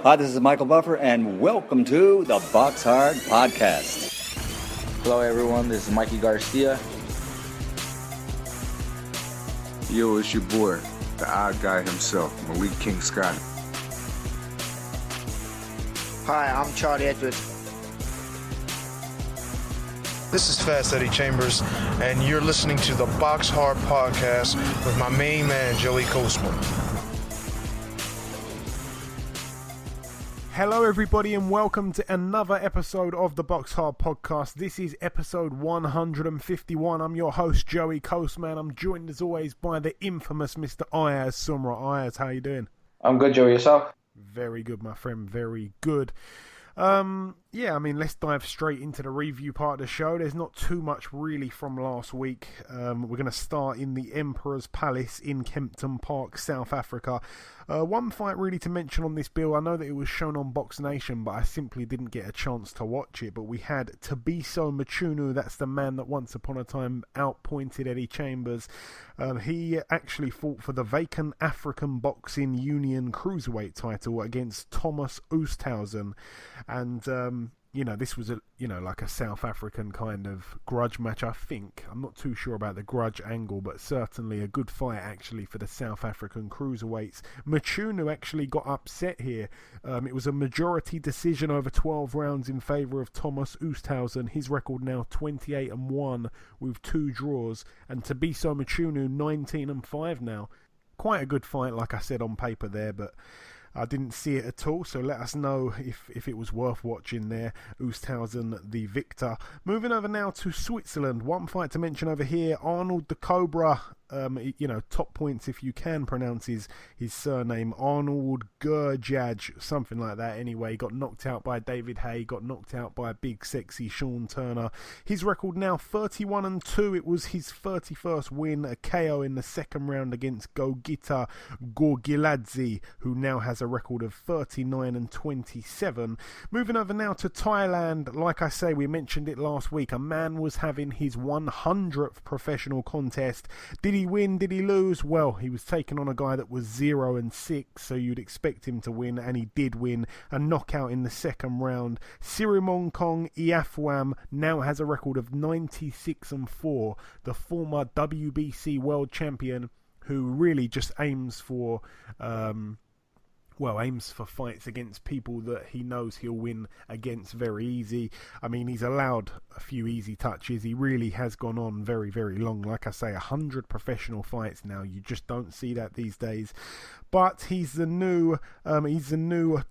Hi, this is Michael Buffer, and welcome to the BoxHard Podcast. Hello, everyone. This is Mikey Garcia. Yo, it's your boy, the odd guy himself, Malik King Scott. Hi, I'm Charlie Edwards. This is Fast Eddie Chambers, and you're listening to the BoxHard Podcast with my main man, Joey Coastman. Hello everybody and welcome to another episode of the BoxHard Podcast. This is episode 151. I'm your host, Joey Coastman. I'm joined as always by the infamous Mr. Ayaz Sumra. Ayaz, how you doing? I'm good, Joey. Yourself? Very good, my friend. Very good. Let's dive straight into the review part of the show. There's not too much really from last week. We're going to start in the Emperor's Palace in Kempton Park, South Africa. One fight really to mention on this bill. I know that it was shown on Box Nation, but I simply didn't get a chance to watch it. But we had Thabiso Mchunu. That's the man that once upon a time outpointed Eddie Chambers. He actually fought for the vacant African Boxing Union Cruiserweight title against Thomas Oosthuizen. And, this was like a South African kind of grudge match, I think. I'm not too sure about the grudge angle, but certainly a good fight actually for the South African cruiserweights. Mchunu actually got upset here. It was a majority decision over 12 rounds in favour of Thomas Oosthuizen. His record now 28-1 with 2 draws, and Thabiso Mchunu 19-5 now. Quite a good fight, like I said on paper there, but I didn't see it at all, so let us know if it was worth watching there. Oosthuizen, the victor. Moving over now to Switzerland. One fight to mention over here. Arnold the Cobra. Top points if you can pronounce his surname. Arnold Gurjaj, something like that. Anyway, got knocked out by David Haye, got knocked out by big sexy Sean Turner. His record now 31-2. It was his 31st win, a KO in the second round against Gogita Gorgiladze, who now has a record of 39-27. Moving over now to Thailand. Like I say, we mentioned it last week. A man was having his 100th professional contest. Did he win? Did he lose? Well, he was taking on a guy that was 0-6, so you'd expect him to win, and he did win. A knockout in the second round. Sirimongkong Iafwam now has a record of 96-4. The former WBC world champion, who really just aims for fights against people that he knows he'll win against very easy. I mean, he's allowed a few easy touches. He really has gone on very, very long. Like I say, 100 professional fights now. You just don't see that these days. But he's the new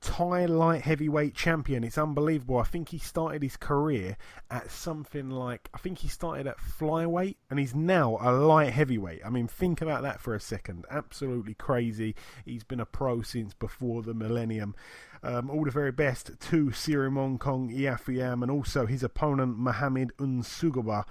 Thai light heavyweight champion. It's unbelievable. I think he started his career at something like, I think he started at flyweight, and he's now a light heavyweight. I mean, think about that for a second. Absolutely crazy. He's been a pro since before the millennium. All the very best to Sirimongkong Iafwam and also his opponent Mohamed Unsugaba.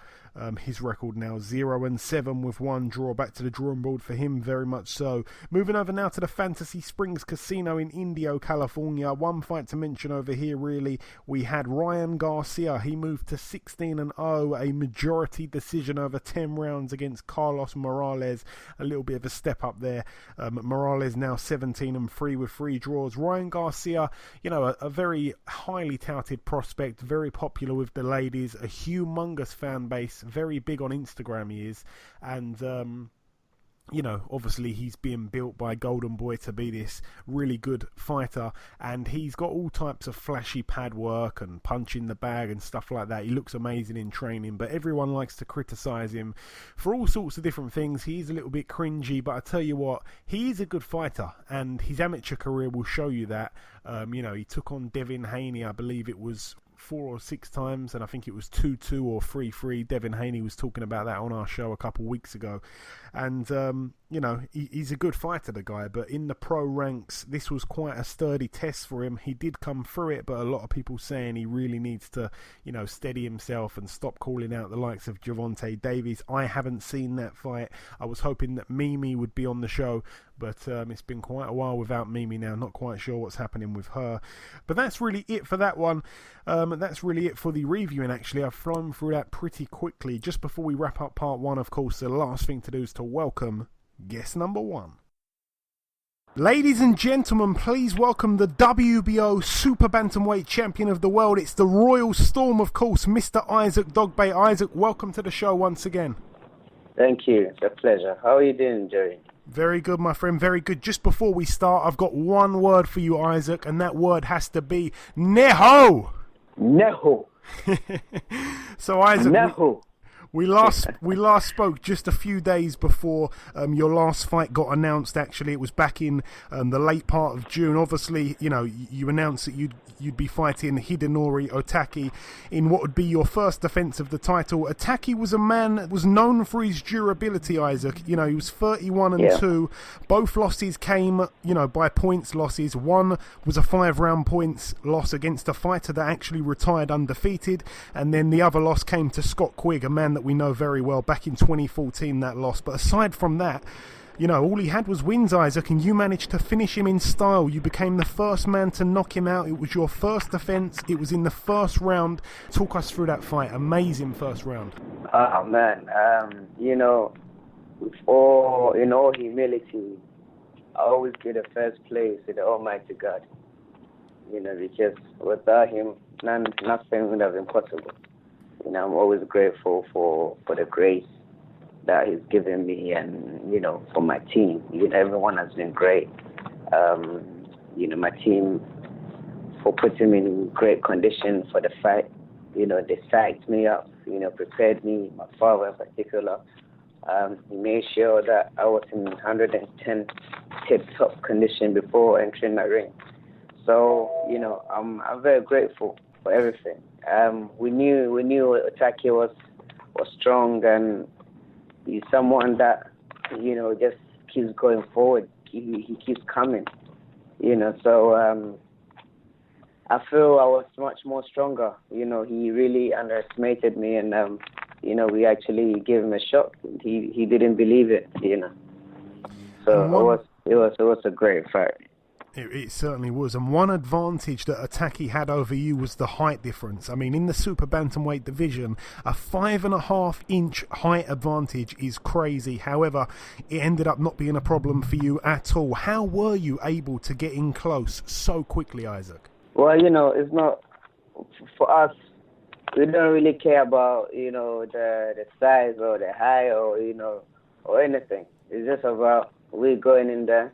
His record now 0-7 with 1 draw. Back to the drawing board for him, very much so. Moving over now to the Fantasy Springs Casino in Indio, California. One fight to mention over here, really. We had Ryan Garcia. He moved to 16-0, a majority decision over 10 rounds against Carlos Morales. A little bit of a step up there. Morales now 17-3 with 3 draws. Ryan Garcia, a very highly touted prospect, very popular with the ladies, a humongous fan base. Very big on Instagram he is, and obviously he's being built by Golden Boy to be this really good fighter, and he's got all types of flashy pad work and punch in the bag and stuff like that. He looks amazing in training, but everyone likes to criticize him for all sorts of different things. He's a little bit cringy, but I tell you what, he's a good fighter, and his amateur career will show you that. He took on Devin Haney, I believe it was 4 or 6 times, and I think it was 2-2 or 3-3. Devin Haney was talking about that on our show a couple of weeks ago, and he's a good fighter, the guy, but in the pro ranks this was quite a sturdy test for him. He did come through it, but a lot of people saying he really needs to steady himself and stop calling out the likes of Gervonta Davis. I haven't seen that fight. I was hoping that Mimi would be on the show, but it's been quite a while without Mimi now. Not quite sure what's happening with her. But that's really it for that one. That's really it for the reviewing, actually. I've flown through that pretty quickly. Just before we wrap up part 1, of course, the last thing to do is to welcome guest number 1. Ladies and gentlemen, please welcome the WBO Super-Bantamweight champion of the world. It's the Royal Storm, of course, Mr. Isaac Dogboe. Isaac, welcome to the show once again. Thank you. It's a pleasure. How are you doing, Jerry? Very good, my friend. Very good. Just before we start, I've got one word for you, Isaac, and that word has to be Neho. Neho. So, Isaac... Neho. We last spoke just a few days before your last fight got announced. Actually, it was back in the late part of June. Obviously, you know, you announced that you'd be fighting Hidenori Otake in what would be your first defense of the title. Otake was a man that was known for his durability, Isaac. You know, he was 31-2. Both losses came, you know, by points losses. One was a 5-round points loss against a fighter that actually retired undefeated, and then the other loss came to Scott Quigg, a man that we know very well, back in 2014, that loss. But aside from that, you know, all he had was wins, Isaac, and you managed to finish him in style. You became the first man to knock him out. It was your first defense. It was in the first round. Talk us through that fight. Amazing first round. Oh, man. You know, in all humility, I always give the first place to the Almighty God. You know, because without him, nothing would have been possible. You know, I'm always grateful for the grace that he's given me, and, you know, for my team. You know, everyone has been great. You know, my team, for putting me in great condition for the fight. You know, they psyched me up, you know, prepared me, my father in particular. He made sure that I was in 110 tip-top condition before entering the ring. So, you know, I'm very grateful for everything. We knew Otake was strong, and he's someone that, you know, just keeps going forward. He keeps coming, you know. So I feel I was much more stronger. You know, he really underestimated me, and you know, we actually gave him a shock. He didn't believe it, you know. So it was a great fight. It certainly was. And one advantage that Otake had over you was the height difference. I mean, in the Super Bantamweight division, a 5.5-inch height advantage is crazy. However, it ended up not being a problem for you at all. How were you able to get in close so quickly, Isaac? Well, you know, it's not, for us, we don't really care about, you know, the size or the height or, you know, or anything. It's just about we going in there,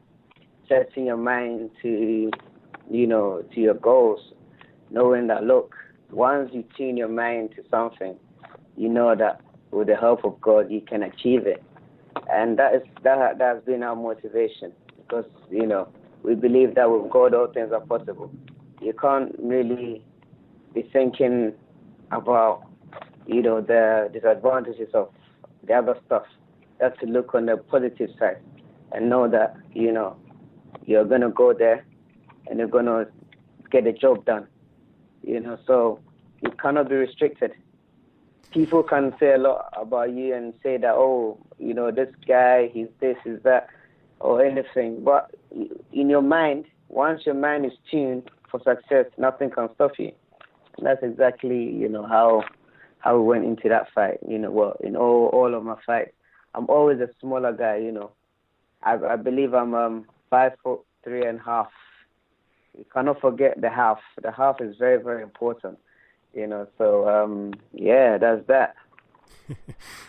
setting your mind to, you know, to your goals, knowing that, look, once you tune your mind to something, you know that with the help of God, you can achieve it. And that's been our motivation, because, you know, we believe that with God, all things are possible. You can't really be thinking about, you know, the disadvantages of the other stuff. You have to look on the positive side and know that, you know, you're going to go there and you're going to get the job done, you know, so you cannot be restricted. People can say a lot about you and say that, oh, you know, this guy, he's this, he's that, or anything. But in your mind, once your mind is tuned for success, nothing can stop you. And that's exactly, you know, how we went into that fight. You know, well, in all of my fights, I'm always a smaller guy, you know. I believe I'm 5'3.5". You cannot forget the half. The half is very, very important, you know. So yeah, that's that.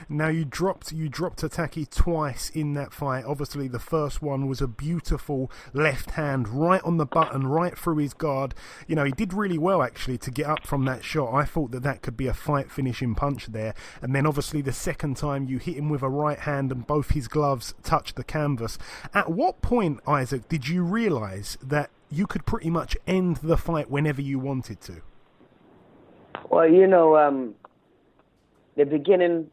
Now you dropped Otake twice in that fight. Obviously, the first one was a beautiful left hand right on the button, right through his guard. You know, he did really well actually to get up from that shot. I thought that could be a fight finishing punch there. And then obviously the second time you hit him with a right hand and both his gloves touched the canvas. At what point, Isaac, did you realise that you could pretty much end the fight whenever you wanted to? Well, you know, the beginning,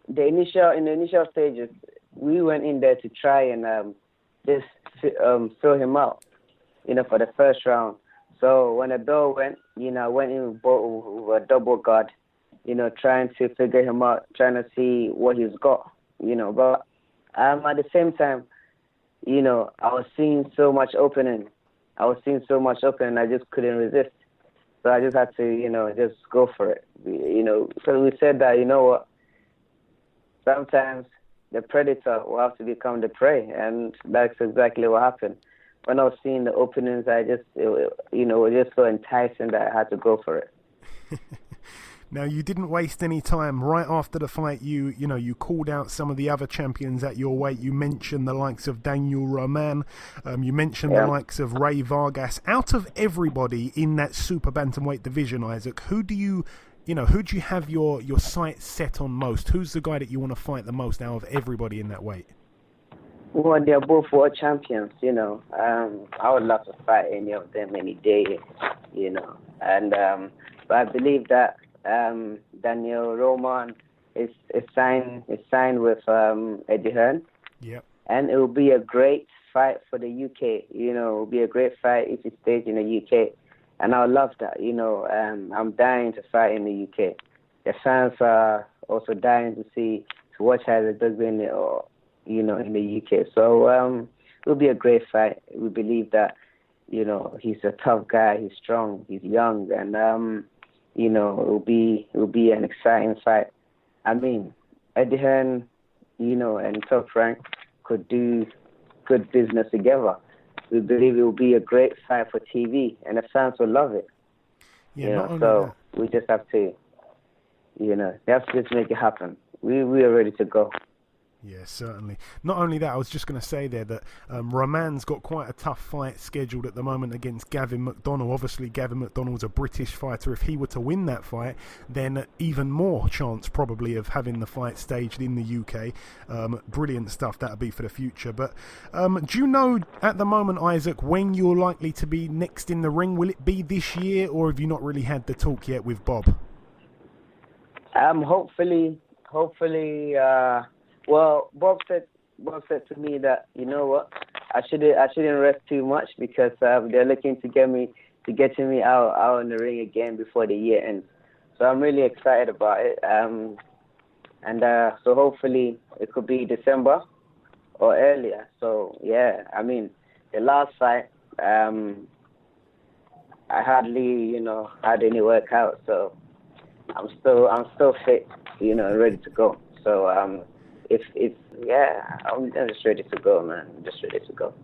in the initial stages, we went in there to try and just fill him out, you know, for the first round. So when the door went, you know, I went in with a double guard, you know, trying to figure him out, trying to see what he's got, you know. But at the same time, you know, I was seeing so much opening. I just couldn't resist. So I just had to, you know, just go for it. You know, so we said that, you know what, sometimes the predator will have to become the prey, and that's exactly what happened. when I was seeing the openings, it was just so enticing that I had to go for it. Now, you didn't waste any time. Right after the fight, you called out some of the other champions at your weight. You mentioned the likes of Daniel Roman. You mentioned the likes of Ray Vargas. Out of everybody in that super bantamweight division, Isaac, who do you have your sights set on most? Who's the guy that you want to fight the most out of everybody in that weight? Well, they're both world champions, I would love to fight any of them any day, And but I believe that Daniel Roman is signed with Eddie Hearn. Yep. And it will be a great fight for the UK. It will be a great fight if it stays in the UK. And I love that. I'm dying to fight in the UK. The fans are also dying to watch how the Dogboe in the UK. So it will be a great fight. We believe that, he's a tough guy, he's strong, he's young, and it will be an exciting fight. I mean, Eddie Hearn, and Top Rank could do good business together. We believe it will be a great fight for TV, and the fans will love it. So we just have to, just make it happen. We are ready to go. Yeah, certainly. Not only that, I was just going to say there that Roman's got quite a tough fight scheduled at the moment against Gavin McDonnell. Obviously, Gavin McDonnell's a British fighter. If he were to win that fight, then even more chance probably of having the fight staged in the UK. Brilliant stuff that'll be for the future. But do you know at the moment, Isaac, when you're likely to be next in the ring? Will it be this year, or have you not really had the talk yet with Bob? Hopefully. Well, Bob said to me that, you know what, I shouldn't rest too much because they're looking to get me out in the ring again before the year ends. So I'm really excited about it. So hopefully it could be December or earlier. So yeah, I mean, the last fight, I hardly had any workout, so I'm still fit, ready to go. So I'm just ready to go, man. I'm just ready to go.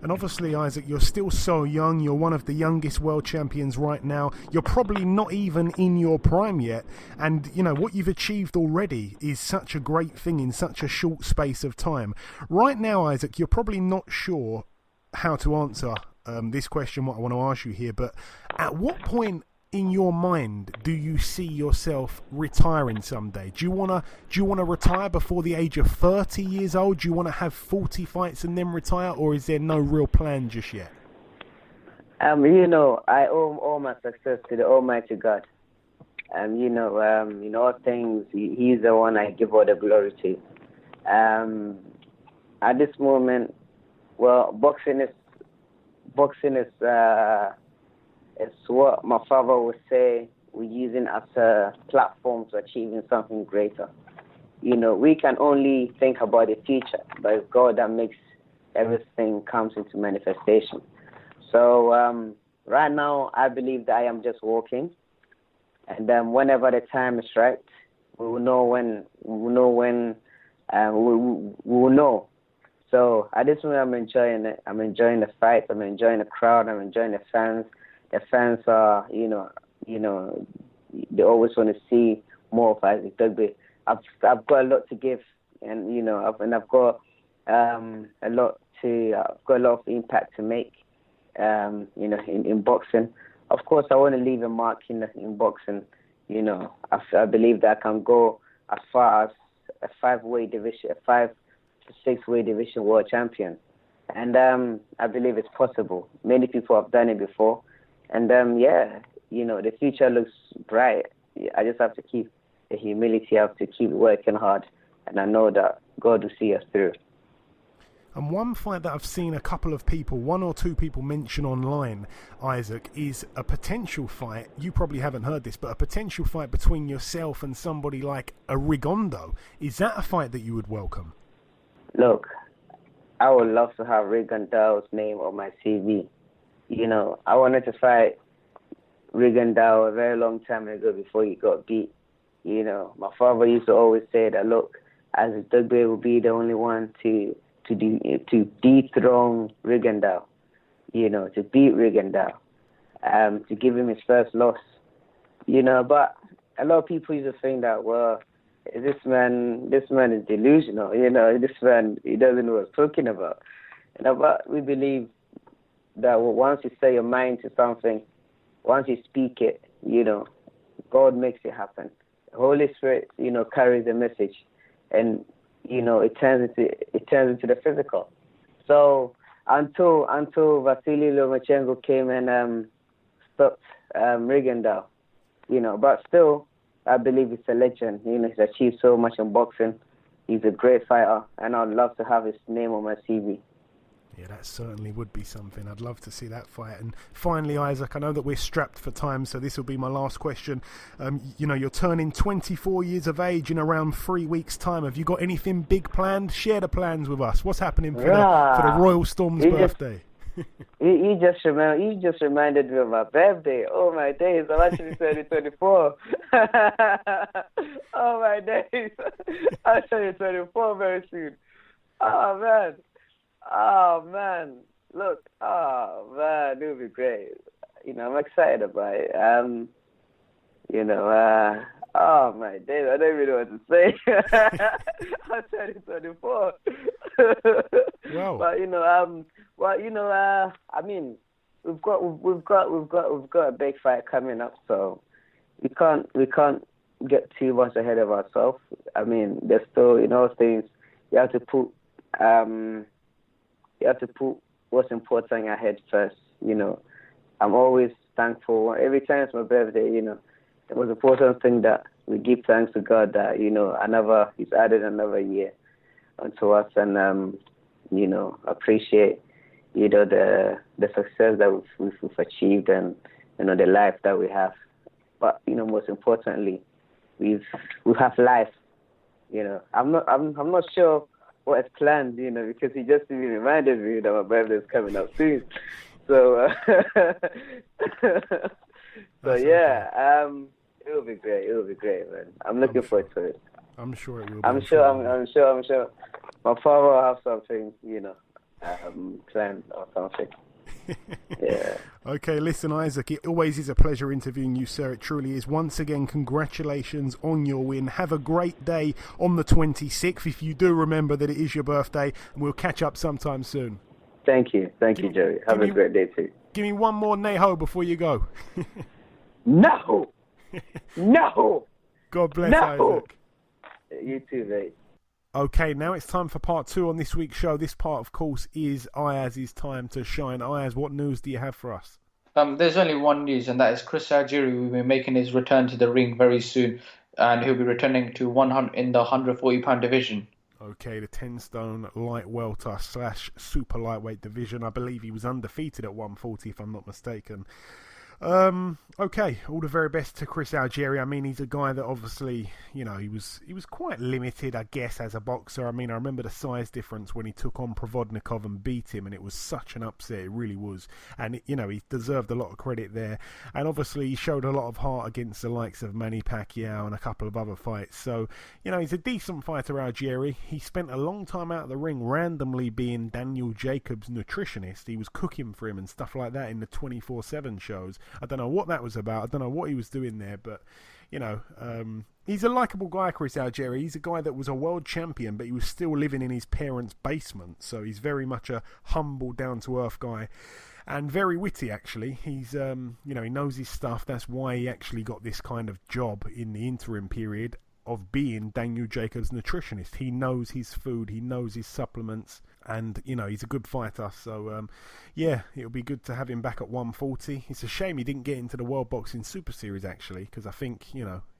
And obviously, Isaac, you're still so young. You're one of the youngest world champions right now. You're probably not even in your prime yet. And, what you've achieved already is such a great thing in such a short space of time. Right now, Isaac, you're probably not sure how to answer this question, what I want to ask you here. But at what point in your mind do you see yourself retiring someday? Do you want to retire before the age of 30 years old? Do you want to have 40 fights and then retire, or is there no real plan just yet? I owe all my success to the Almighty God. All things, He's the one I give all the glory to. At this moment, well, boxing is it's what my father would say we're using as a platform to achieving something greater. We can only think about the future, but it's God that makes everything comes into manifestation. So right now, I believe that I am just walking, and then whenever the time is right, we will know when. We will know. So at this moment, I'm enjoying it. I'm enjoying the fight. I'm enjoying the crowd. I'm enjoying the fans. The fans are, they always want to see more of Isaac Dogboe. I've got a lot to give, and I've got a lot of impact to make, in boxing. Of course, I want to leave a mark in boxing. I believe that I can go as far as a 5-way division, a 5 to 6-way division world champion, and I believe it's possible. Many people have done it before. And the future looks bright. I just have to keep the humility. I have to keep working hard, and I know that God will see us through. And one fight that I've seen a couple of people, 1 or 2 people mention online, Isaac, is a potential fight. You probably haven't heard this, but a potential fight between yourself and somebody like a Rigondeaux. Is that a fight that you would welcome? Look, I would love to have Rigondeaux's name on my CV. I wanted to fight Rigondeaux a very long time ago before he got beat. My father used to always say that, look, Ayaz Dogboe will be the only one to dethrone Rigondeaux. to beat Rigondeaux, to give him his first loss, but a lot of people used to think that, well, this man is delusional, this man, he doesn't know what he's talking about. But we believe that once you say your mind to something, once you speak it, God makes it happen. The Holy Spirit, carries the message, and it turns into the physical. So until Vasily Lomachenko came and stopped Rigondeaux, but still, I believe he's a legend. He's achieved so much in boxing. He's a great fighter, and I'd love to have his name on my CV. Yeah, that certainly would be something. I'd love to see that fight. And finally, Isaac, I know that we're strapped for time, so this will be my last question. You're turning 24 years of age in around 3 weeks' time. Have you got anything big planned? Share the plans with us. What's happening for the Royal Storm's birthday? You just reminded me of my birthday. Oh my days! I'm actually turning 24. Oh my days! I'm turning 24 very soon. Oh man! Look, it would be great. I'm excited about it. Oh my days! I don't even know what to say. I'm turning 24. Wow. But I mean, we've got a big fight coming up, so we can't get too much ahead of ourselves. I mean, there's still things you have to put what's important ahead first. I'm always thankful every time it's my birthday. The most important thing that we give thanks to God that He's added another year onto us, and appreciate the success that we've achieved, and the life that we have. But most importantly, we have life. I'm not sure what is planned, because he just even reminded me that my birthday is coming up soon. So yeah, it will be great. It will be great, man. I'm looking forward to it. I'm sure it will. I'm sure. My father will have something, planned or something. Yeah. Okay, listen, Isaac, it always is a pleasure interviewing you, sir. It truly is. Once again, congratulations on your win. Have a great day on the 26th, if you do remember that it is your birthday, and we'll catch up sometime soon. Thank you, Joey. Have a great day too. Give me one more Neho before you go. No! God bless, no! Isaac. You too, mate. Okay, now it's time for part 2 on this week's show. This part, of course, is Ayaz's time to shine. Ayaz, what news do you have for us? There's only one news, and that is Chris Algieri will be making his return to the ring very soon, and he'll be returning to 100 in the 140-pound division. Okay, the 10-stone light welter / super lightweight division. I believe he was undefeated at 140, if I'm not mistaken. Okay, all the very best to Chris Algieri. I mean, he's a guy that obviously, he was quite limited, I guess, as a boxer. I mean, I remember the size difference when he took on Provodnikov and beat him, and it was such an upset, it really was. And, he deserved a lot of credit there. And obviously, he showed a lot of heart against the likes of Manny Pacquiao and a couple of other fights. So, he's a decent fighter, Algieri. He spent a long time out of the ring randomly being Daniel Jacobs' nutritionist. He was cooking for him and stuff like that in the 24/7 shows. I don't know what that was about. I don't know what he was doing there, but, he's a likeable guy, Chris Algieri. He's a guy that was a world champion, but he was still living in his parents' basement. So he's very much a humble, down-to-earth guy. And very witty, actually. He's, he knows his stuff. That's why he actually got this kind of job in the interim period of being Daniel Jacobs' nutritionist. He knows his food. He knows his supplements. And, he's a good fighter. So, it'll be good to have him back at 140. It's a shame he didn't get into the World Boxing Super Series, actually, because I think,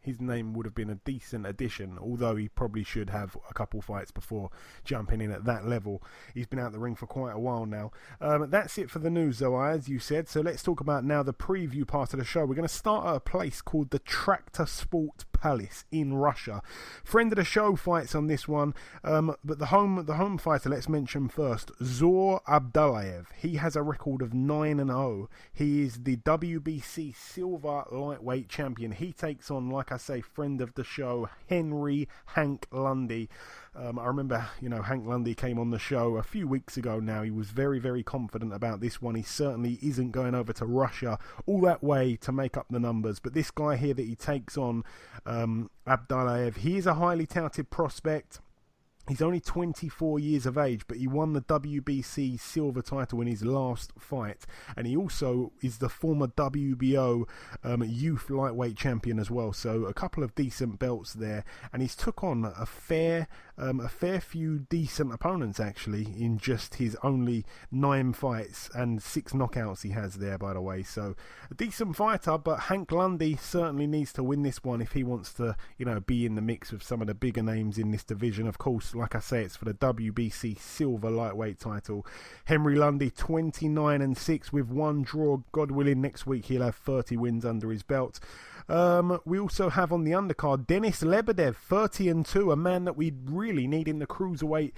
his name would have been a decent addition, although he probably should have a couple fights before jumping in at that level. He's been out the ring for quite a while now. That's it for the news, though, as you said. So let's talk about now the preview part of the show. We're going to start at a place called the Tractor Sport Palace in Russia. Friend of the show fights on this one, but the home fighter, let's mention first, Zor Abdullayev. He has a record of 9-0. He is the WBC silver lightweight champion. He takes on, like I say, friend of the show, Hank Lundy. I remember, Hank Lundy came on the show a few weeks ago now. He was very, very confident about this one. He certainly isn't going over to Russia all that way to make up the numbers. But this guy here that he takes on, Abdullayev, he is a highly touted prospect. He's only 24 years of age, but he won the WBC silver title in his last fight. And he also is the former WBO youth lightweight champion as well. So a couple of decent belts there. And he's took on a fair few decent opponents, actually, in just his only 9 fights and 6 knockouts he has there, by the way. So a decent fighter, but Hank Lundy certainly needs to win this one if he wants to, be in the mix with some of the bigger names in this division. Of course, like I say, it's for the WBC silver lightweight title. Henry Lundy, 29-6 with 1 draw. God willing, next week he'll have 30 wins under his belt. We also have on the undercard Denis Lebedev, 30-2, a man that we really need in the cruiserweight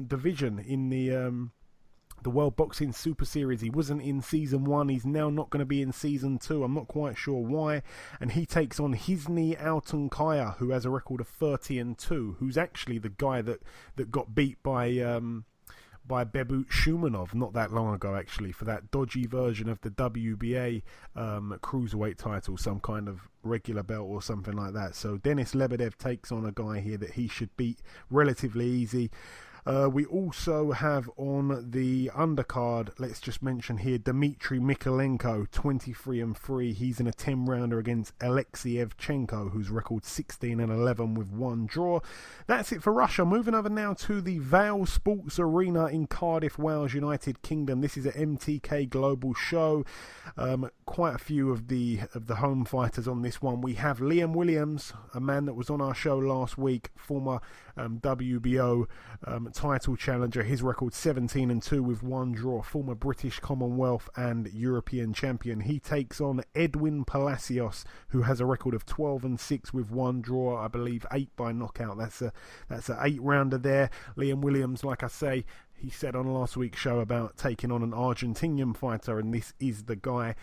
division in the World Boxing Super Series. He wasn't in Season 1. He's now not going to be in Season 2. I'm not quite sure why. And he takes on Hisni Altunkaya, who has a record of 30-2, who's actually the guy that got beat by Bebut Shumanov not that long ago, actually, for that dodgy version of the WBA cruiserweight title, some kind of regular belt or something like that. So Denis Lebedev takes on a guy here that he should beat relatively easy. We also have on the undercard, let's just mention here, Dmitry Mikalenko, 23-3. He's in a 10-rounder against Alexei Evchenko, who's record 16-11 with 1 draw. That's it for Russia. Moving over now to the Vale Sports Arena in Cardiff, Wales, United Kingdom. This is an MTK Global show. Quite a few of the home fighters on this one. We have Liam Williams, a man that was on our show last week, former WBO title challenger. His record 17-2 with 1 draw, former British Commonwealth and European champion. He takes on Edwin Palacios, who has a record of 12-6 with 1 draw, I believe 8 by knockout. That's a 8-rounder there. Liam Williams, like I say, he said on last week's show about taking on an Argentinian fighter, and this is the guy.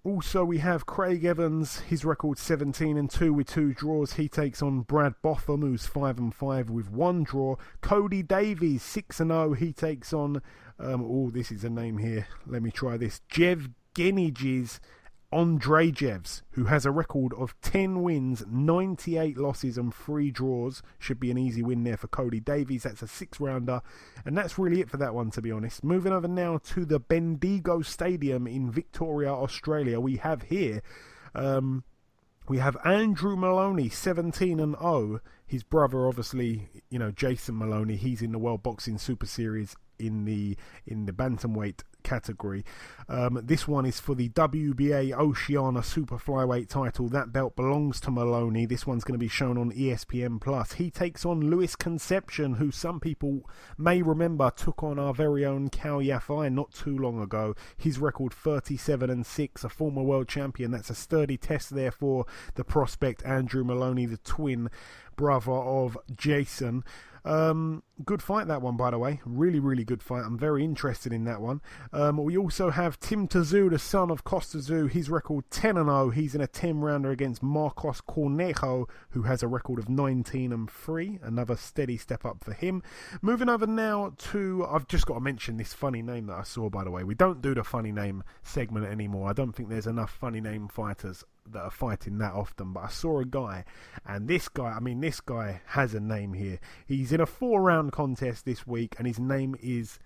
Also, we have Craig Evans, his record 17-2 with 2 draws. He takes on Brad Botham, who's 5-5 with 1 draw. Cody Davies, 6-0. He takes on, this is a name here. Let me try this. Yevgenij Ondrejevs, who has a record of 10 wins, 98 losses and 3 draws. Should be an easy win there for Cody Davies. That's a 6-rounder. And that's really it for that one, to be honest. Moving over now to the Bendigo Stadium in Victoria, Australia. We have here, we have Andrew Maloney, 17-0. His brother, obviously, Jason Maloney. He's in the World Boxing Super Series in the bantamweight category. This one is for the WBA Oceania Super Flyweight title. That belt belongs to Maloney. This one's going to be shown on ESPN+. He takes on Luis Concepcion, who some people may remember took on our very own Cal Yafai not too long ago. His record 37-6, a former world champion. That's a sturdy test there for the prospect Andrew Maloney, the twin brother of Jason. Good fight, that one, by the way. Really, really good fight. I'm very interested in that one. We also have Tim Tszyu, the son of Costa Tszyu. His record 10-0. He's in a 10-rounder against Marcos Cornejo, who has a record of 19-3. Another steady step up for him. Moving over now to, I've just got to mention this funny name that I saw, by the way. We don't do the funny name segment anymore. I don't think there's enough funny name fighters that are fighting that often, but I saw a guy, and this guy has a name here. He's in a 4-round contest this week, and his name is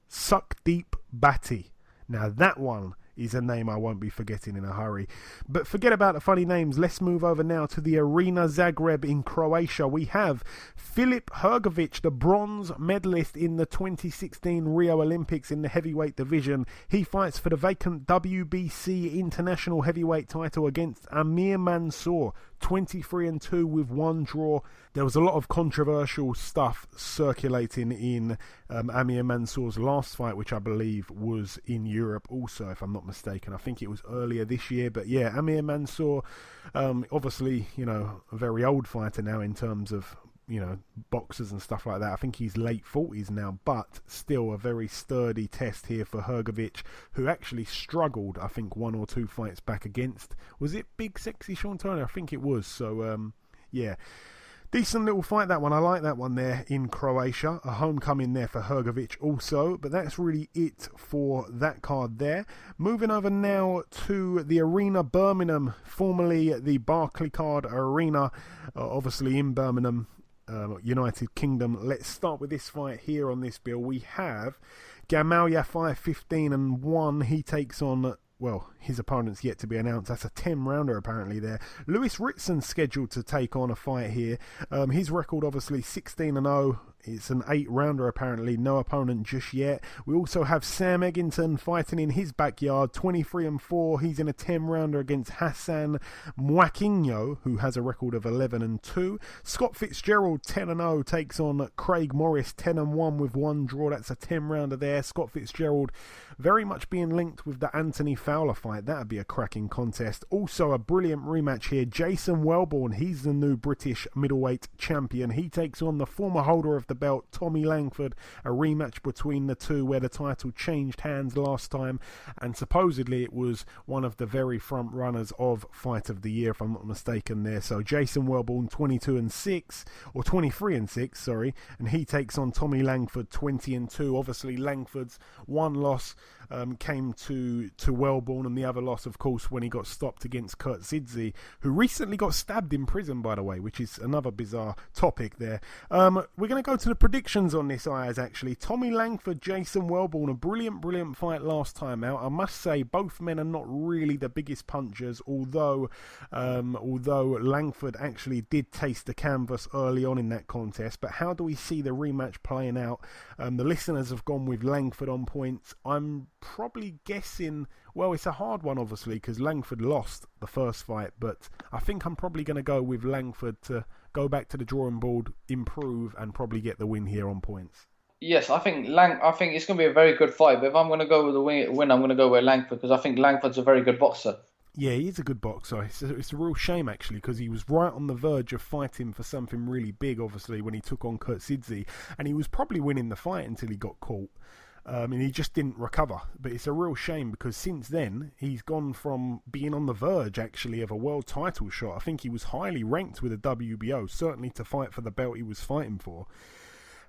Sukhdeep Bhatti. Now that one is a name I won't be forgetting in a hurry. But forget about the funny names. Let's move over now to the Arena Zagreb in Croatia. We have Filip Hrgovic, the bronze medalist in the 2016 Rio Olympics in the heavyweight division. He fights for the vacant WBC international heavyweight title against Amir Mansour, 23-2 with 1 draw. There was a lot of controversial stuff circulating in Amir Mansour's last fight, which I believe was in Europe also, if I'm not mistaken. I think it was earlier this year. But yeah, Amir Mansour, obviously, a very old fighter now in terms of boxers and stuff like that. I think he's late 40s now, but still a very sturdy test here for Hrgović, who actually struggled, I think, 1 or 2 fights back against, was it Big Sexy Sean Turner? I think it was. So, yeah. Decent little fight, that one. I like that one there in Croatia. A homecoming there for Hrgović also. But that's really it for that card there. Moving over now to the Arena Birmingham, formerly the Barclaycard Arena, obviously in Birmingham, United Kingdom. Let's start with this fight here on this bill. We have Gamaliel 5-15-1. He takes on... Well, his opponent's yet to be announced. That's a 10-rounder apparently there. Lewis Ritson scheduled to take on a fight here. His record obviously 16-0. It's an 8-rounder apparently. No opponent just yet. We also have Sam Eggington fighting in his backyard. 23-4. He's in a 10-rounder against Hassan Mwakinyo, who has a record of 11-2. Scott Fitzgerald 10-0 takes on Craig Morris 10-1 with 1 draw. That's a 10-rounder there. Scott Fitzgerald very much being linked with the Anthony Fowler fight. That'd be a cracking contest. Also a brilliant rematch here. Jason Welborn, he's the new British middleweight champion. He takes on the former holder of the belt, Tommy Langford. A rematch between the two where the title changed hands last time, and supposedly it was one of the very front runners of Fight of the Year, if I'm not mistaken there. So Jason Welborn 22-6, or 23-6, sorry, and he takes on Tommy Langford 20-2. Obviously Langford's one loss came to Welborn, and the other loss, of course, when he got stopped against Kurt Zidze, who recently got stabbed in prison, by the way, which is another bizarre topic there. We're going to go to the predictions on this, Ayaz, actually. Tommy Langford, Jason Welborn, a brilliant fight last time out. I must say, both men are not really the biggest punchers, although Langford actually did taste the canvas early on in that contest. But how do we see the rematch playing out? The listeners have gone with Langford on points. I'm probably guessing, well, it's a hard one obviously because Langford lost the first fight, but I think I'm probably going to go with Langford to go back to the drawing board, improve, and probably get the win here on points. Yes, I think it's going to be a very good fight, but if I'm going to go with the win, I'm going to go with Langford because I think Langford's a very good boxer. Yeah, he is a good boxer. It's a real shame, actually, because he was right on the verge of fighting for something really big, obviously, when he took on Kurt Zidze, and he was probably winning the fight until he got caught. And he just didn't recover. But it's a real shame because since then, he's gone from being on the verge, actually, of a world title shot. I think he was highly ranked with the WBO, certainly to fight for the belt he was fighting for.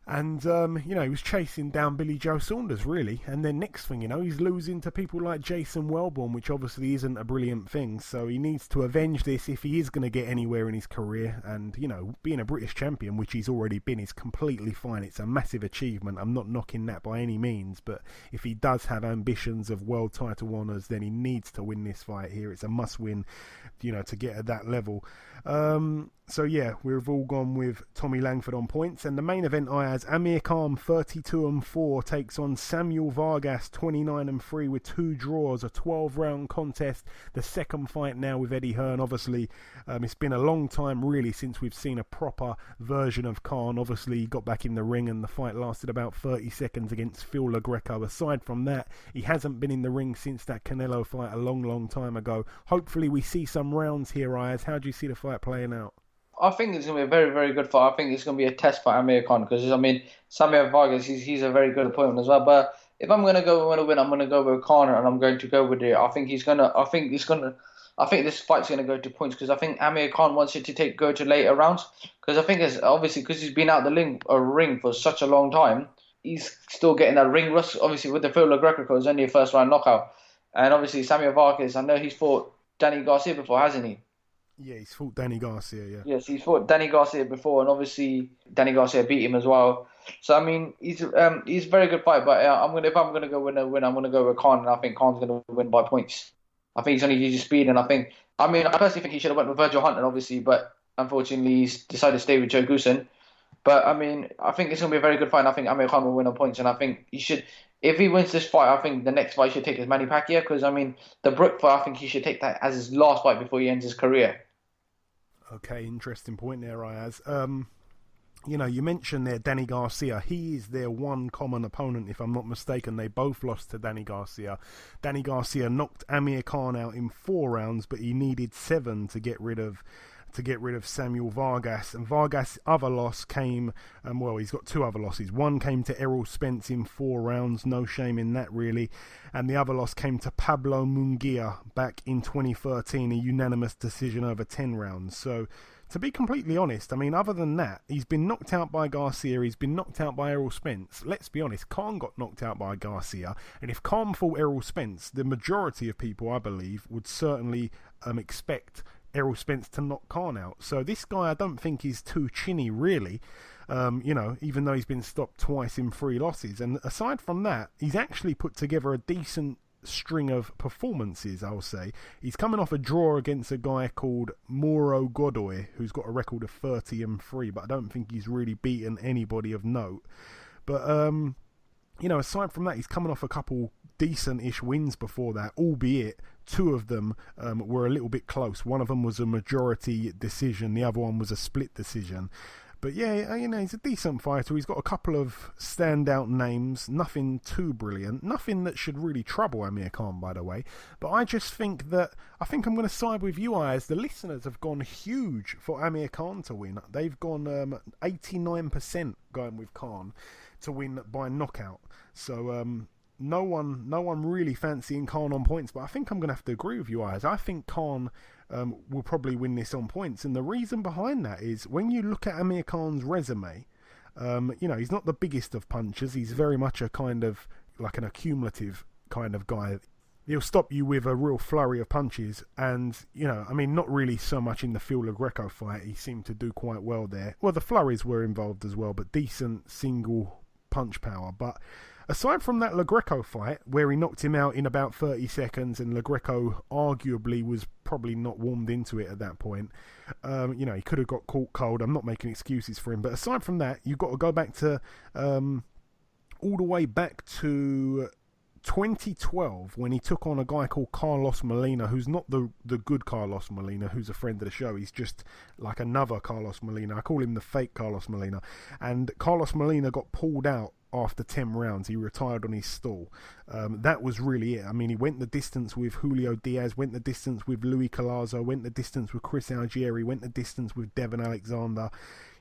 And, he was chasing down Billy Joe Saunders, really. And then next thing, he's losing to people like Jason Welborn, which obviously isn't a brilliant thing. So he needs to avenge this if he is going to get anywhere in his career. And, being a British champion, which he's already been, is completely fine. It's a massive achievement. I'm not knocking that by any means. But if he does have ambitions of world title honours, then he needs to win this fight here. It's a must-win, to get at that level. So yeah, we've all gone with Tommy Langford on points. And the main event, Ayaz, Amir Khan 32-4 takes on Samuel Vargas 29-3 with 2 draws, a 12-round contest. The second fight now with Eddie Hearn. Obviously, it's been a long time really since we've seen a proper version of Khan. Obviously, he got back in the ring and the fight lasted about 30 seconds against Phil LaGreca. Aside from that, he hasn't been in the ring since that Canelo fight a long time ago. Hopefully we see some rounds here, Ayaz. How do you see the fight playing out? I think it's going to be a very, very good fight. I think it's going to be a test for Amir Khan because, Samuel Vargas, he's a very good opponent as well. But if I'm going to go win, I'm going to go with Khan and I'm going to go with it. I think this fight's going to go to points because I think Amir Khan wants it to go to later rounds because I think it's obviously because he's been out the ring for such a long time, he's still getting that ring rust. Obviously with the Phil LaGreca, it was only a first round knockout. And obviously Samuel Vargas, I know he's fought Danny Garcia before, hasn't he? Yeah, he's fought Danny Garcia, yeah. Yes, he's fought Danny Garcia before, and obviously Danny Garcia beat him as well. So, he's a very good fight, but if I'm going to go win, I'm going to go with Khan, and I think Khan's going to win by points. I think he's going to use his speed, and I personally think he should have went with Virgil Hunter, obviously, but unfortunately he's decided to stay with Joe Goosen. But, I think it's going to be a very good fight, and I think Amir Khan will win on points, and I think he should... If he wins this fight, I think the next fight he should take is Manny Pacquiao, because, the Brook fight, I think he should take that as his last fight before he ends his career. Okay, interesting point there, Ayaz. You mentioned there Danny Garcia. He is their one common opponent, if I'm not mistaken. They both lost to Danny Garcia. Danny Garcia knocked Amir Khan out in 4 rounds, but he needed 7 to get rid of to get rid of Samuel Vargas. And Vargas' other loss came, he's got two other losses. One came to Errol Spence in 4 rounds, no shame in that really. And the other loss came to Pablo Munguia back in 2013, a unanimous decision over 10 rounds. So, to be completely honest, I mean, other than that, he's been knocked out by Garcia, he's been knocked out by Errol Spence. Let's be honest, Khan got knocked out by Garcia, and if Khan fought Errol Spence, the majority of people, I believe, would certainly expect Errol Spence to knock Khan out. So this guy, I don't think is too chinny, really, even though he's been stopped twice in 3 losses. And aside from that, he's actually put together a decent string of performances, I'll say. He's coming off a draw against a guy called Mauro Godoy, who's got a record of 30-3, but I don't think he's really beaten anybody of note. But aside from that, he's coming off a couple decent-ish wins before that, albeit 2 of them were a little bit close. One of them was a majority decision, the other one was a split decision. But yeah, he's a decent fighter. He's got a couple of standout names, nothing too brilliant, nothing that should really trouble Amir Khan, by the way. But I think I'm going to side with you, Ayaz. The listeners have gone huge for Amir Khan to win. They've gone 89% going with Khan to win by knockout. So no one really fancying Khan on points, but I think I'm going to have to agree with you, Ayaz. I think Khan will probably win this on points, and the reason behind that is when you look at Amir Khan's resume, he's not the biggest of punchers. He's very much a kind of like an accumulative kind of guy. He'll stop you with a real flurry of punches, and not really so much in the Phil LaGreco fight. He seemed to do quite well there. Well, the flurries were involved as well, but decent single punch power. But aside from that LaGreco fight, where he knocked him out in about 30 seconds, and LaGreco arguably was probably not warmed into it at that point, he could have got caught cold. I'm not making excuses for him. But aside from that, you've got to go back to all the way back to 2012 when he took on a guy called Carlos Molina, who's not the good Carlos Molina, who's a friend of the show. He's just like another Carlos Molina. I call him the fake Carlos Molina. And Carlos Molina got pulled out after 10 rounds. He retired on his stall. That was really it. I mean, he went the distance with Julio Diaz, went the distance with Louis Collazo, went the distance with Chris Algieri, went the distance with Devin Alexander.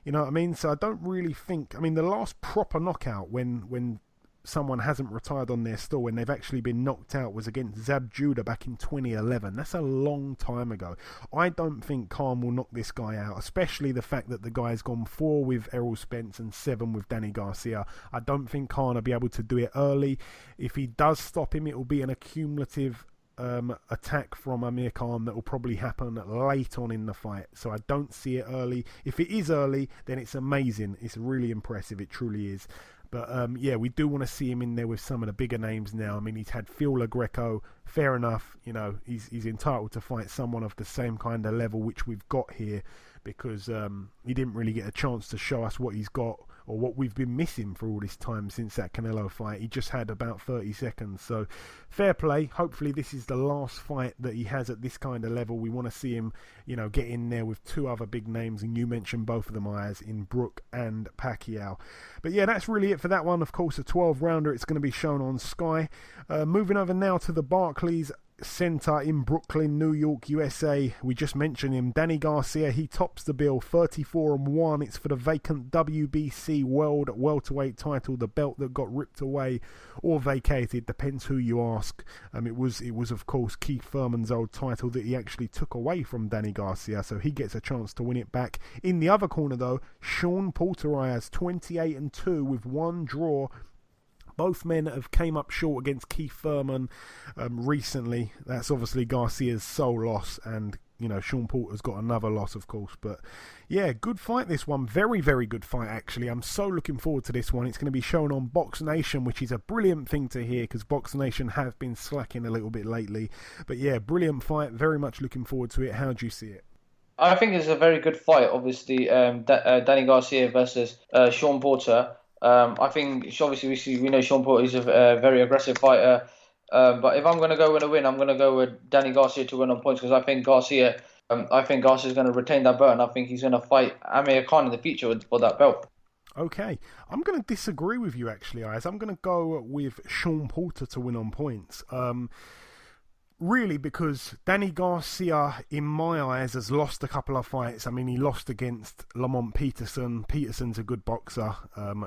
You know what I mean? So I don't really think... I mean, the last proper knockout when someone hasn't retired on their stall when they've actually been knocked out was against Zab Judah back in 2011. That's a long time ago. I don't think Khan will knock this guy out, especially the fact that the guy's gone 4 with Errol Spence and 7 with Danny Garcia. I don't think Khan will be able to do it early. If he does stop him, it will be an accumulative attack from Amir Khan that will probably happen late on in the fight. So I don't see it early. If it is early, then it's amazing. It's really impressive. It truly is. But we do want to see him in there with some of the bigger names now. I mean, he's had Phil LaGreco, fair enough. He's entitled to fight someone of the same kind of level which we've got here, because he didn't really get a chance to show us what he's got or what we've been missing for all this time since that Canelo fight. He just had about 30 seconds. So fair play. Hopefully this is the last fight that he has at this kind of level. We want to see him, get in there with 2 other big names, and you mentioned both of them, Ayaz, in Brook and Pacquiao. But yeah, that's really it for that one. Of course, a 12-rounder. It's going to be shown on Sky. Moving over now to the Barclays Center in Brooklyn, New York, USA. We just mentioned him, Danny Garcia. He tops the bill, 34-1. It's for the vacant WBC World Welterweight title, the belt that got ripped away or vacated, depends who you ask. It was of course Keith Thurman's old title that he actually took away from Danny Garcia, so he gets a chance to win it back. In the other corner though, Sean Porter has 28-2 with 1 draw. Both men have came up short against Keith Thurman recently. That's obviously Garcia's sole loss, and Sean Porter's got another loss, of course. But yeah, good fight this one. Very, very good fight, actually. I'm so looking forward to this one. It's going to be shown on Box Nation, which is a brilliant thing to hear, because Box Nation have been slacking a little bit lately. But yeah, brilliant fight. Very much looking forward to it. How do you see it? I think it's a very good fight, obviously. Danny Garcia versus Sean Porter. I think obviously we know Sean Porter is a very aggressive fighter, but if I'm going to go with a win, I'm going to go with Danny Garcia to win on points, because I think Garcia is going to retain that belt, and I think he's going to fight Amir Khan in the future for that belt. Okay, I'm going to disagree with you actually, Ayaz. I'm going to go with Sean Porter to win on points. really, because Danny Garcia, in my eyes, has lost a couple of fights. I mean, he lost against Lamont Peterson. Peterson's a good boxer,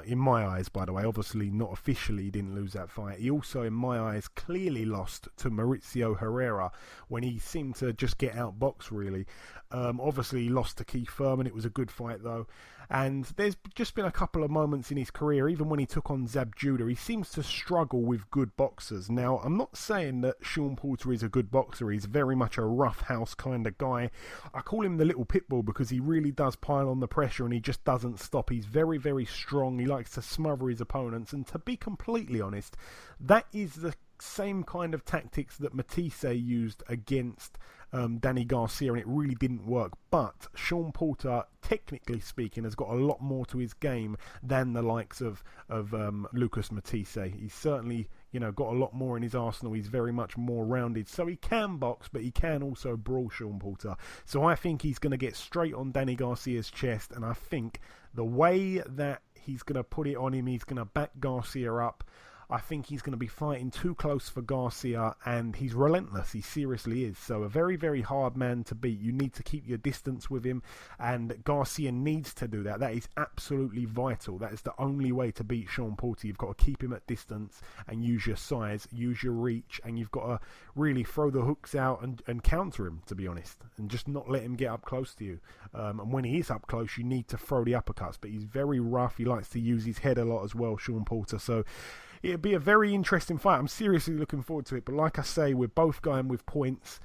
in my eyes, by the way. Obviously, not officially, he didn't lose that fight. He also, in my eyes, clearly lost to Mauricio Herrera when he seemed to just get outboxed, really. Obviously, he lost to Keith Thurman. It was a good fight, though. And there's just been a couple of moments in his career, even when he took on Zab Judah, he seems to struggle with good boxers. Now, I'm not saying that Sean Porter is a good boxer. He's very much a roughhouse kind of guy. I call him the little pit bull because he really does pile on the pressure and he just doesn't stop. He's very, very strong. He likes to smother his opponents. And to be completely honest, that is the same kind of tactics that Matisse used against Danny Garcia, and it really didn't work. But Sean Porter, technically speaking, has got a lot more to his game than the likes of Lucas Matisse. He's certainly, got a lot more in his arsenal. He's very much more rounded, so he can box, but he can also brawl, Sean Porter. So I think he's going to get straight on Danny Garcia's chest, and I think the way that he's going to put it on him, he's going to back Garcia up. I think he's going to be fighting too close for Garcia, and he's relentless. He seriously is. So a very, very hard man to beat. You need to keep your distance with him, and Garcia needs to do that. That is absolutely vital. That is the only way to beat Sean Porter. You've got to keep him at distance and use your size, use your reach, and you've got to really throw the hooks out and counter him, to be honest, and just not let him get up close to you. And when he is up close, you need to throw the uppercuts, but he's very rough. He likes to use his head a lot as well, Sean Porter. So it'll be a very interesting fight. I'm seriously looking forward to it. But like I say, we're both going with points.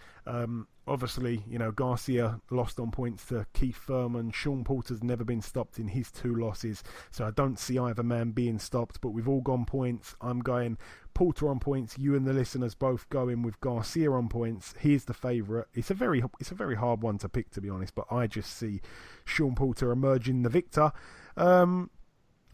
Obviously, Garcia lost on points to Keith Thurman. Sean Porter's never been stopped in his 2 losses. So I don't see either man being stopped. But we've all gone points. I'm going Porter on points. You and the listeners both going with Garcia on points. He's the favourite. It's a very hard one to pick, to be honest. But I just see Sean Porter emerging the victor.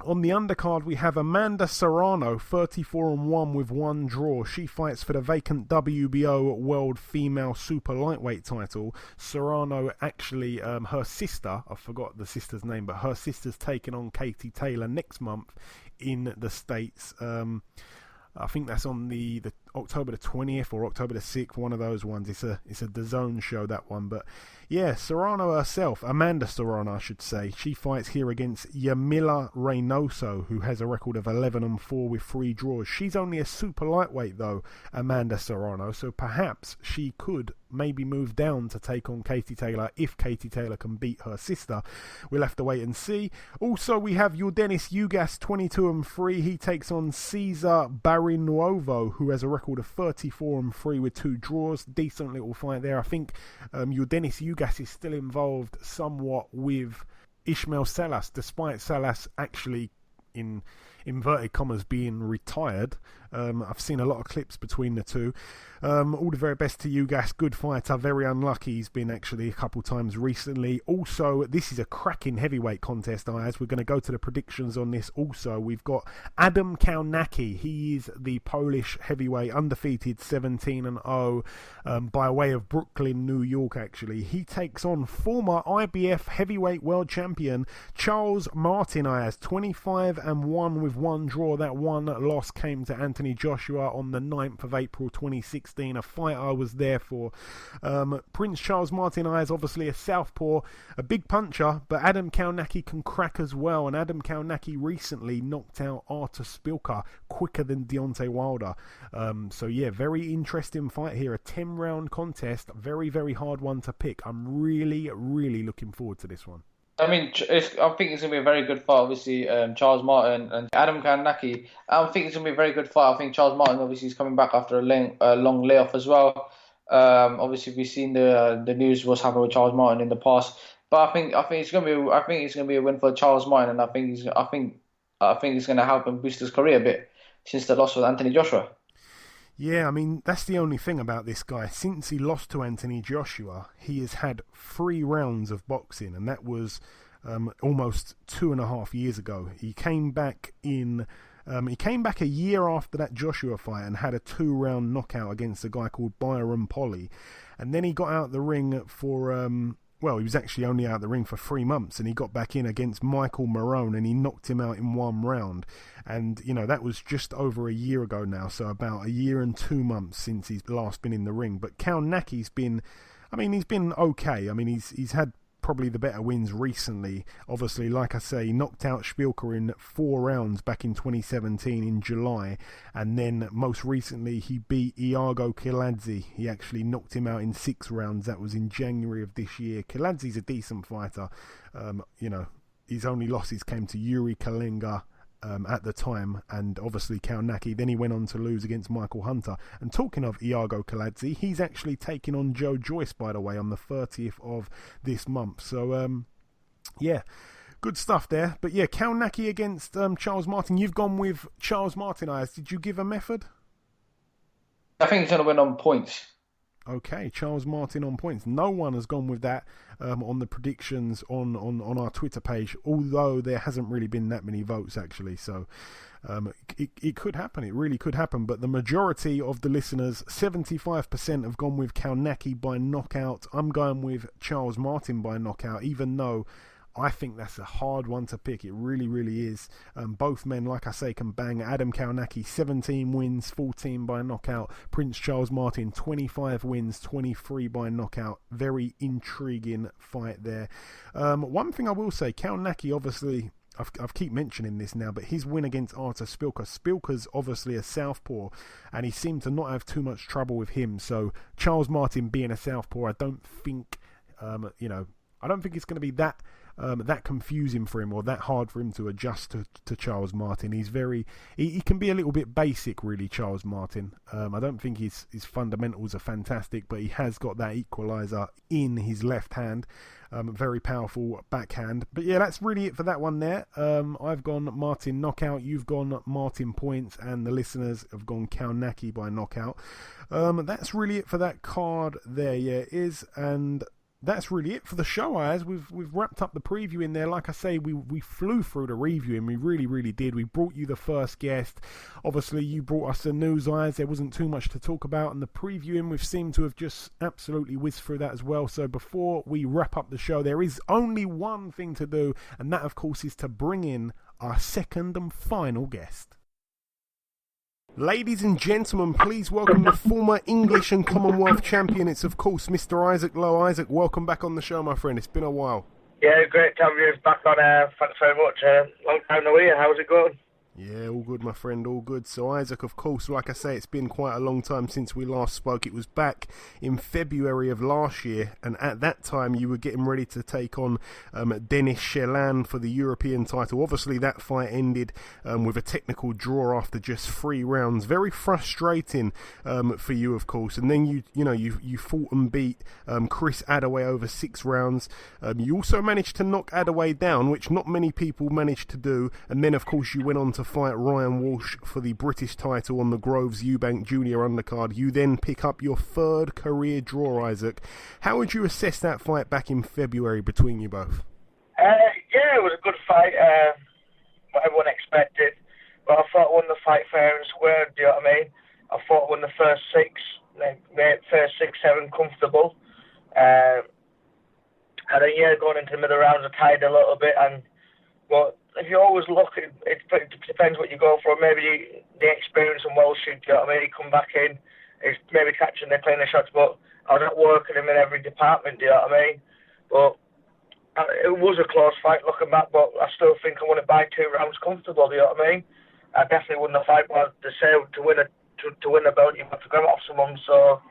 On the undercard, we have Amanda Serrano, 34-1 with 1 draw. She fights for the vacant WBO World Female Super Lightweight title. Serrano, actually, her sister, I forgot the sister's name, but her sister's taking on Katie Taylor next month in the States. I think that's on the October the 20th or October the 6th, one of those ones. It's a DAZN show, that one. But yeah, Serrano herself, Amanda Serrano I should say, she fights here against Yamila Reynoso, who has a record of 11-4 with 3 draws. She's only a super lightweight though, Amanda Serrano, so perhaps she could maybe move down to take on Katie Taylor if Katie Taylor can beat her sister. We'll have to wait and see. Also, we have Yordenis Ugas, 22-3. He takes on Cesar Barrinuovo, who has a record of 34-3 with 2 draws. Decent little fight there. I think Yordenis Ugas is still involved somewhat with Ismael Salas, despite Salas actually, in inverted commas, being retired. I've seen a lot of clips between the two. All the very best to Ugas, good fighter, very unlucky. He's been actually a couple times recently. Also, this is a cracking heavyweight contest, Ayaz. We're going to go to the predictions on this also. We've got Adam Kownacki. He is the Polish heavyweight, undefeated, 17-0, by way of Brooklyn, New York, actually. He takes on former IBF heavyweight world champion Charles Martin, Ayaz, 25-1 with 1 draw. That one loss came to Anthony Joshua on the 9th of April 2016, a fight I was there for. Prince Charles Martin is obviously a southpaw, a big puncher, but Adam Kownacki can crack as well, and Adam Kownacki recently knocked out Artur Szpilka quicker than Deontay Wilder. So yeah, very interesting fight here, a 10-round contest, very, very hard one to pick. I'm really, really looking forward to this one. I mean, I think it's going to be a very good fight, obviously, Charles Martin and Adam Kownacki. I think it's going to be a very good fight. I think Charles Martin, obviously, is coming back after a long layoff as well. Obviously, we've seen the news what's happened with Charles Martin in the past. But I think it's going to be a win for Charles Martin, and I think it's going to help him boost his career a bit since the loss with Anthony Joshua. Yeah, I mean, that's the only thing about this guy. Since he lost to Anthony Joshua, he has had 3 rounds of boxing, and that was almost 2.5 years ago. He came back a year after that Joshua fight and had a 2-round knockout against a guy called Byron Polly. And then he got out the ring for well, he was actually only out of the ring for 3 months, and he got back in against Michael Marone and he knocked him out in 1 round. And, you know, that was just over a year ago now, so about a year and 2 months since he's last been in the ring. But Kalnaki's been, I mean, he's been okay. I mean, he's had probably the better wins recently. Obviously, like I say, he knocked out Szpilka in 4 rounds back in 2017 in July, and then most recently he beat Iago Kiladze. He actually knocked him out in 6 rounds. That was in January of this year. Kiladze's a decent fighter. You know, his only losses came to Yuri Kalenga at the time, and obviously Kalnaki. Then he went on to lose against Michael Hunter. And talking of Iago Kiladze, he's actually taking on Joe Joyce, by the way, on the 30th of this month. So, yeah, good stuff there. But yeah, Kalnaki against Charles Martin. You've gone with Charles Martin, Ayaz. Did you give a method? I think he's going to win on points. Okay, Charles Martin on points. No one has gone with that on the predictions on our Twitter page, although there hasn't really been that many votes, actually. So it could happen. It really could happen. But the majority of the listeners, 75%, have gone with Kalnaki by knockout. I'm going with Charles Martin by knockout, even though I think that's a hard one to pick. It really, really is. Both men, like I say, can bang. Adam Kalnaki, 17 wins, 14 by knockout. Prince Charles Martin, 25 wins, 23 by knockout. Very intriguing fight there. One thing I will say, Kalnaki, obviously, I've keep mentioning this now, but his win against Artur Szpilka. Szpilka's obviously a southpaw, and he seemed to not have too much trouble with him. So Charles Martin being a southpaw, I don't think, I don't think it's going to be that confusing for him or that hard for him to adjust to Charles Martin. He can be a little bit basic, really, Charles Martin. I don't think his fundamentals are fantastic, but he has got that equaliser in his left hand. Very powerful backhand. But yeah, that's really it for that one there. I've gone Martin knockout, you've gone Martin points, and the listeners have gone Kalnaki by knockout. That's really it for that card there, yeah, it is. And that's really it for the show, as we've wrapped up the preview in there. Like I say, we flew through the review, and we really, really did. We brought you the first guest. Obviously, you brought us the news, Ayaz. There wasn't too much to talk about, and the previewing, we've seemed to have just absolutely whizzed through that as well. So before we wrap up the show, there is only one thing to do, and that, of course, is to bring in our second and final guest. Ladies and gentlemen, please welcome the former English and Commonwealth champion. It's, of course, Mr. Isaac Lowe. Isaac, welcome back on the show, my friend. It's been a while. Yeah, great to have you back on. Thanks very much. Long time no hear. How's it going? Yeah, all good, my friend, all good. So, Isaac, of course, like I say, it's been quite a long time since we last spoke. It was back in February of last year, and at that time you were getting ready to take on Denis Chelan for the European title. Obviously, that fight ended with a technical draw after just 3 rounds. Very frustrating for you, of course. And then you fought and beat Chris Adaway over 6 rounds. You also managed to knock Adaway down, which not many people managed to do. And then, of course, you went on to fight Ryan Walsh for the British title on the Groves Eubank Junior undercard. You then pick up your 3rd career draw, Isaac. How would you assess that fight back in February between you both? Yeah, it was a good fight. What everyone expected. But I thought I won the fight fair and square, do you know what I mean? I thought I won the first 6, made first 6, 7 comfortable. And then, going into the middle rounds, I tied a little bit. But if you always look, it depends what you go for. Maybe the experience and Welsh, you know what I mean? He come back in, he's maybe catching the cleaner shots, but I was not working him in every department, do you know what I mean? But it was a close fight looking back, but I still think I won it by 2 rounds comfortable, do you know what I mean? I definitely won the fight, but to win a belt, you have to grab it off someone, so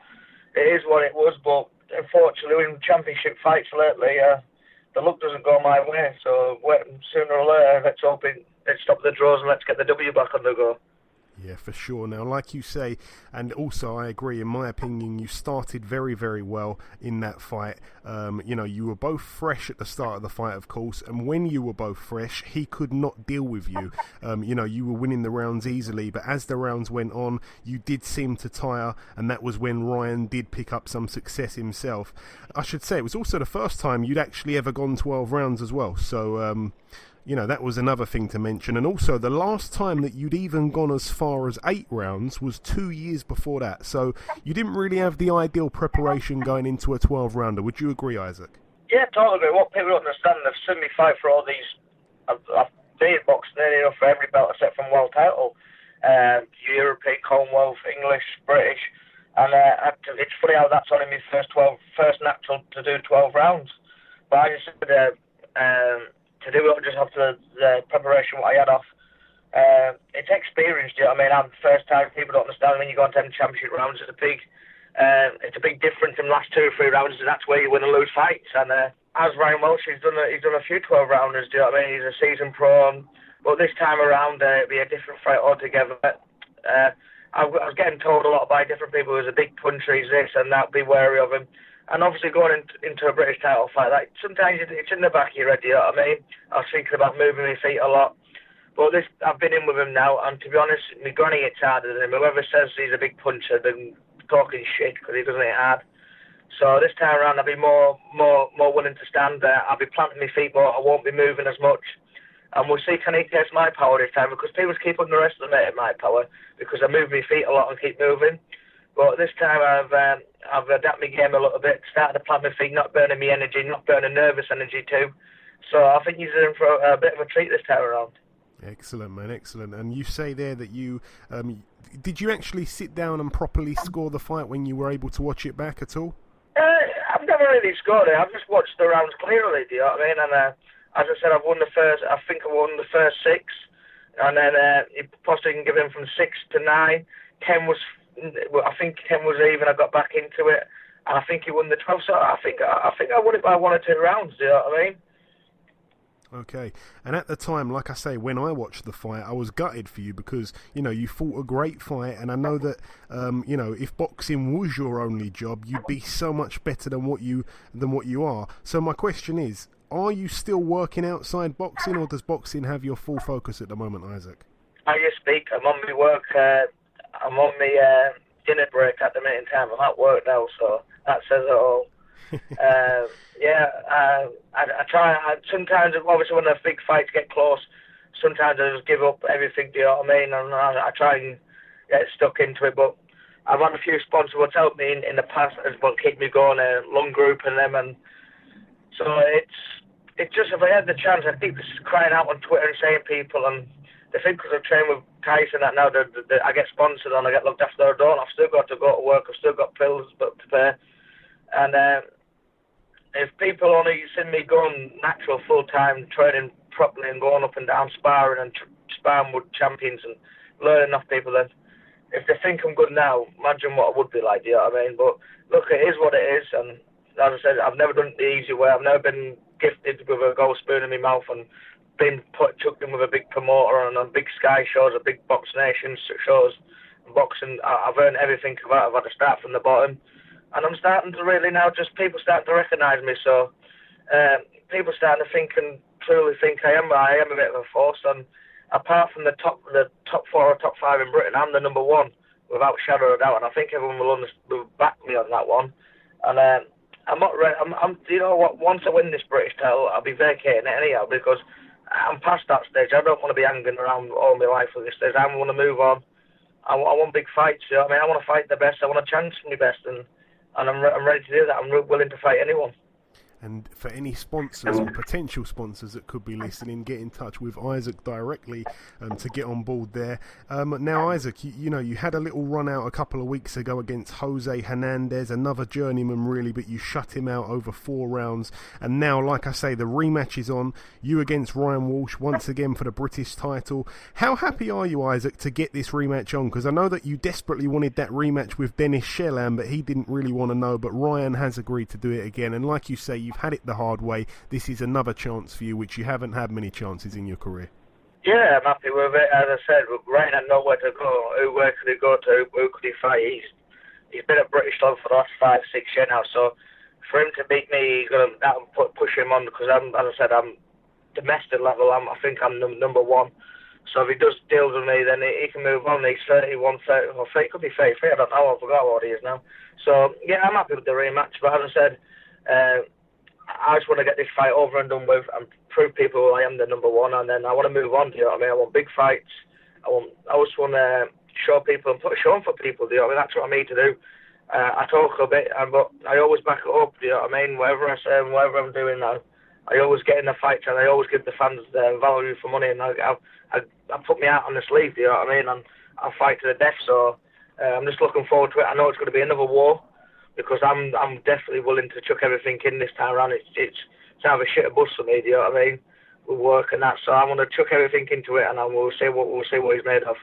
it is what it was. But unfortunately, in championship fights lately, the luck doesn't go my way, so sooner or later, let's stop the draws and let's get the W back on the go. Yeah, for sure. Now, like you say, and also I agree, in my opinion, you started very, very well in that fight. You were both fresh at the start of the fight, of course, and when you were both fresh, he could not deal with you. You were winning the rounds easily, but as the rounds went on, you did seem to tire, and that was when Ryan did pick up some success himself. I should say, it was also the first time you'd actually ever gone 12 rounds as well, so... that was another thing to mention. And also, the last time that you'd even gone as far as 8 rounds was 2 years before that. So you didn't really have the ideal preparation going into a 12-rounder. Would you agree, Isaac? Yeah, totally agree. What people don't understand, they've seen me fight for all these. I've been boxing nearly enough for every belt except from world title. European, Commonwealth, English, British. And it's funny how that's only my first natural to do 12 rounds. But I just said to do it just after the preparation what I had off. It's experience, do you know what I mean? I'm the first time, people don't understand when you go into them championship rounds, it's a big difference in the last 2 or 3 rounds, and that's where you win and lose fights. And as Ryan Walsh, he's done a few 12 rounders, do you know what I mean? He's a seasoned pro, but this time around it'll be a different fight altogether. I was getting told a lot by different people, he was a big puncher, he's this and that, be wary of him. And obviously going into a British title fight, like, sometimes it's in the back of your head, you know what I mean? I was thinking about moving my feet a lot. But I've been in with him now, and to be honest, my granny hits harder than him. Whoever says he's a big puncher, they're talking shit, because he doesn't hit hard. So this time around, I'll be more willing to stand there. I'll be planting my feet more, I won't be moving as much. And we'll see, can he test my power this time? Because people keep underestimating my power because I move my feet a lot and keep moving. But this time I've adapted my game a little bit, started to plant my feet, not burning my energy, not burning nervous energy too. So I think he's in for a bit of a treat this time around. Excellent, man, excellent. And you say there that you did you actually sit down and properly score the fight when you were able to watch it back at all? I've never really scored it. I've just watched the rounds clearly, do you know what I mean? And as I said, I won the first 6, and then he possibly can give him from 6 to 9. 10 was, I think 10 was even. I got back into it, and I think he won the 12. So I think I won it by 1 or 2 rounds. Do you know what I mean? Okay, and at the time, like I say, when I watched the fight, I was gutted for you because, you know, you fought a great fight, and I know that, you know, if boxing was your only job, you'd be so much better than what you are. So my question is, are you still working outside boxing, or does boxing have your full focus at the moment, Isaac? As you speak, I'm on my work. I'm on my dinner break at the minute in time. I'm at work now, so that says it all. I try. Sometimes, obviously, when the big fights get close, sometimes I just give up everything. Do you know what I mean? And I try and get stuck into it. But I've had a few sponsors what's helped me in the past as well, keep me going. Lung Group and them, and so it's just, if I had the chance, I keep crying out on Twitter and saying people, and they think because I've trained with Tyson that now that I get sponsored and I get looked after. I don't. I've still got to go to work. I've still got bills to pay. And if people only see me going natural full-time, training properly and going up and down sparring and sparring with champions and learning off people, then if they think I'm good now, imagine what I would be like, do you know what I mean? But look, it is what it is, and as I said, I've never done it the easy way. I've never been gifted with a gold spoon in my mouth and been chucked in with a big promoter and on big Sky shows, a big Box Nation shows, boxing. I've earned everything of that. I've had to start from the bottom. And I'm starting to really now, just people starting to recognise me. So people starting to think and truly think I am a bit of a force. And apart from the top 4 or top 5 in Britain, I'm the number 1 without a shadow of a doubt. And I think everyone will back me on that one. And I'm not ready. You know what? Once I win this British title, I'll be vacating it anyhow because I'm past that stage. I don't want to be hanging around all my life at this stage. I want to move on. I want big fights. You know what I mean? I want to fight the best. I want a chance for my best, and I'm ready to do that. I'm willing to fight anyone. And for any sponsors or potential sponsors that could be listening, get in touch with Isaac directly to get on board there. Now, Isaac, you had a little run out a couple of weeks ago against Jose Hernandez, another journeyman really, but you shut him out over 4 rounds. And now, like I say, the rematch is on. You against Ryan Walsh, once again for the British title. How happy are you, Isaac, to get this rematch on? Because I know that you desperately wanted that rematch with Dennis Shellam, but he didn't really want to know. But Ryan has agreed to do it again. And like you say, you've had it the hard way. This is another chance for you, which you haven't had many chances in your career. Yeah, I'm happy with it. As I said, Ryan had nowhere to go. Where could he go to? Who could he fight? He's been at British level for the last 5-6 years now. So for him to beat me, he's going to push him on because, as I said, I'm domestic level. I think I'm number 1. So if he does deals with me, then he can move on. He's 31, 30, or 30, could be 33. I don't know. I forgot what he is now. So yeah, I'm happy with the rematch. But as I said, I just want to get this fight over and done with and prove people I am the number 1, and then I want to move on. Do you know what I mean? I want big fights. I just want to show people and put a show on for people. Do you know what I mean? That's what I'm here to do. I talk a bit, but I always back it up. You know what I mean? Whatever I say and whatever I'm doing now, I always get in the fights and I always give the fans the value for money, and I put me out on the sleeve. You know what I mean? And I'll fight to the death. So I'm just looking forward to it. I know it's going to be another war because I'm definitely willing to chuck everything in this time around. It's either shit or bust for me. Do you know what I mean? With work and that, so I'm going to chuck everything into it, and we'll see what he's made of.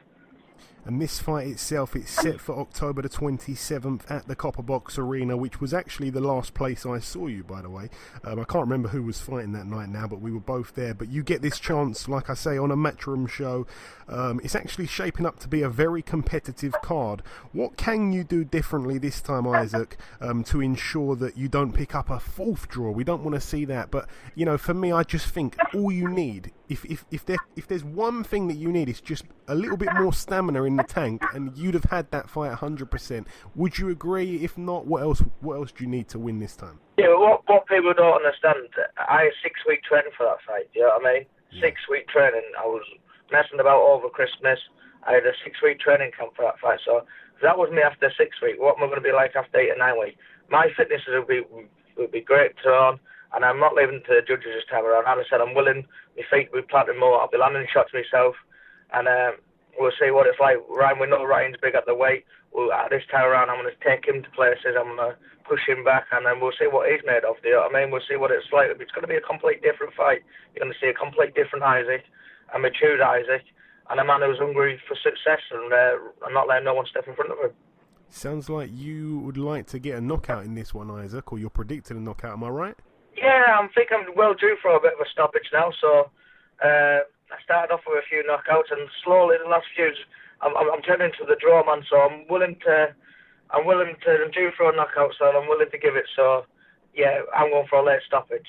And this fight itself, it's set for October the 27th at the Copper Box Arena, which was actually the last place I saw you, by the way. I can't remember who was fighting that night now, but we were both there. But you get this chance, like I say, on a Matchroom show. It's actually shaping up to be a very competitive card. What can you do differently this time, Isaac, to ensure that you don't pick up a fourth draw? We don't want to see that. But, you know, for me, I just think all you need, if there's one thing that you need, is just a little bit more stamina in the tank, and you'd have had that fight 100%. Would you agree? If not, what else do you need to win this time? Yeah, but what people don't understand, I had 6 week training for that fight. You know what I mean? Yeah. 6 week training. I was messing about over Christmas. I had a 6 week training camp for that fight. So if that was me after 6 weeks, what am I going to be like after 8 or 9 weeks? My fitness would be great to on, and I'm not leaving to the judges this time around. As I said, I'm willing. My feet will be planting more. I'll be landing shots myself, and we'll see what it's like. Ryan, we know Ryan's big at the weight. This time around, I'm going to take him to places. I'm going to push him back, and then we'll see what he's made of. You know what I mean? We'll see what it's like. It's going to be a complete different fight. You're going to see a complete different Isaac, a matured Isaac, and a man who's hungry for success and not letting no one step in front of him. Sounds like you would like to get a knockout in this one, Isaac, or you're predicting a knockout. Am I right? Yeah, I think I'm well due for a bit of a stoppage now. So I started off with a few knockouts, and slowly the last few, I'm turning to the draw man. So I'm due for a knockout, so I'm willing to give it. So yeah, I'm going for a late stoppage.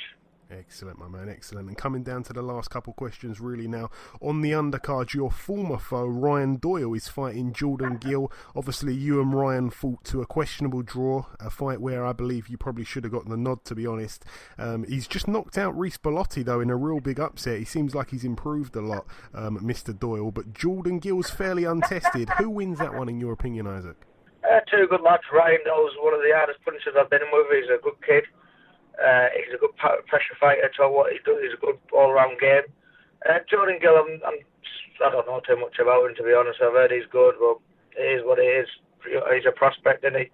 Excellent, my man, excellent. And coming down to the last couple questions really now. On the undercard, your former foe, Ryan Doyle, is fighting Jordan Gill. Obviously, you and Ryan fought to a questionable draw, a fight where I believe you probably should have gotten the nod, to be honest. He's just knocked out Reece Bellotti, though, in a real big upset. He seems like he's improved a lot, Mr. Doyle. But Jordan Gill's fairly untested. Who wins that one, in your opinion, Isaac? Two good lads. Ryan Doyle's one of the hardest punchers I've been in with. He's a good kid. He's a good pressure fighter to what he does. He's a good all-round game. Jordan Gill, I don't know too much about him, to be honest. I've heard he's good, but it is what it is. He's a prospect, isn't he?